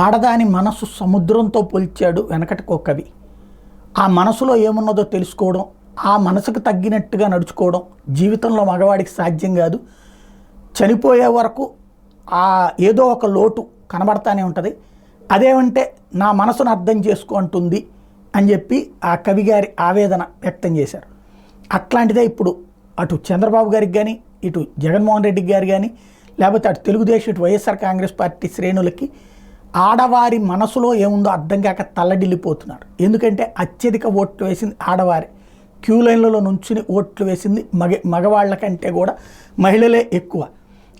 ఆడదాని మనసు సముద్రంతో పోల్చాడు వెనకటికో కవి. ఆ మనసులో ఏమున్నదో తెలుసుకోవడం, ఆ మనసుకు తగ్గినట్టుగా నడుచుకోవడం జీవితంలో మగవాడికి సాధ్యం కాదు. చనిపోయే వరకు ఆ ఏదో ఒక లోటు కనబడతానే ఉంటుంది. అదేమంటే నా మనసును అర్థం చేసుకో అంటుంది అని చెప్పి ఆ కవి గారి ఆవేదన వ్యక్తం చేశారు. అట్లాంటిదే ఇప్పుడు అటు చంద్రబాబు గారికి కానీ, ఇటు జగన్మోహన్ రెడ్డి గారు కానీ, లేకపోతే అటు తెలుగుదేశం, ఇటు వైఎస్ఆర్ కాంగ్రెస్ పార్టీ శ్రేణులకి ఆడవారి మనసులో ఏముందో అర్థం కాక తల్లడిల్లిపోతున్నారు. ఎందుకంటే అత్యధిక ఓట్లు వేసింది ఆడవారి, క్యూ లైన్లలో నుంచుని ఓట్లు వేసింది మగవాళ్ళ కంటే కూడా మహిళలే ఎక్కువ.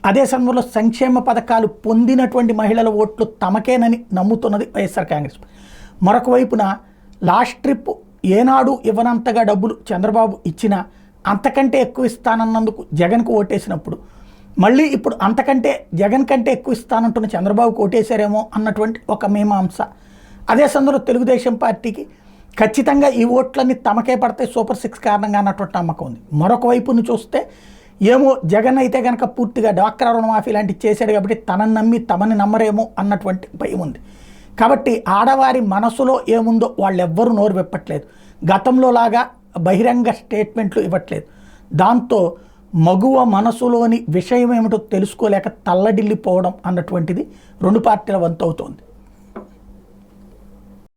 అదే సమయంలో సంక్షేమ పథకాలు పొందినటువంటి మహిళల ఓట్లు తమకేనని నమ్ముతున్నది వైఎస్ఆర్ కాంగ్రెస్. మరొక వైపున లాస్ట్ ట్రిప్ ఏనాడు ఇవ్వనంతగా డబ్బులు చంద్రబాబు ఇచ్చినా అంతకంటే ఎక్కువ ఇస్తానన్నందుకు జగన్కు ఓటేసినప్పుడు మళ్ళీ ఇప్పుడు అంతకంటే జగన్ కంటే ఎక్కువ ఇస్తానంటున్న చంద్రబాబుకు ఓటేశారేమో అన్నటువంటి ఒక మీమాంస. అదే సందర్భంలో తెలుగుదేశం పార్టీకి ఖచ్చితంగా ఈ ఓట్లన్నీ తమకే పడతాయి సూపర్ 6 కారణంగా అన్నటువంటి నమ్మకం ఉంది. మరొక వైపును చూస్తే ఏమో జగన్ అయితే కనుక పూర్తిగా డ్వాక్రా రుణమాఫీ లాంటివి చేశాడు కాబట్టి తనని నమ్మి తమని నమ్మరేమో అన్నటువంటి భయం ఉంది. కాబట్టి ఆడవారి మనసులో ఏముందో వాళ్ళెవ్వరూ నోరు విప్పట్లేదు. గతంలో లాగా బహిరంగ స్టేట్మెంట్లు ఇవ్వట్లేదు. దాంతో మగువ మనసులోని విషయం ఏమిటో తెలుసుకోలేక తల్లడిల్లిపోవడం అన్నటువంటిది రెండు పార్టీల వంతు అవుతోంది.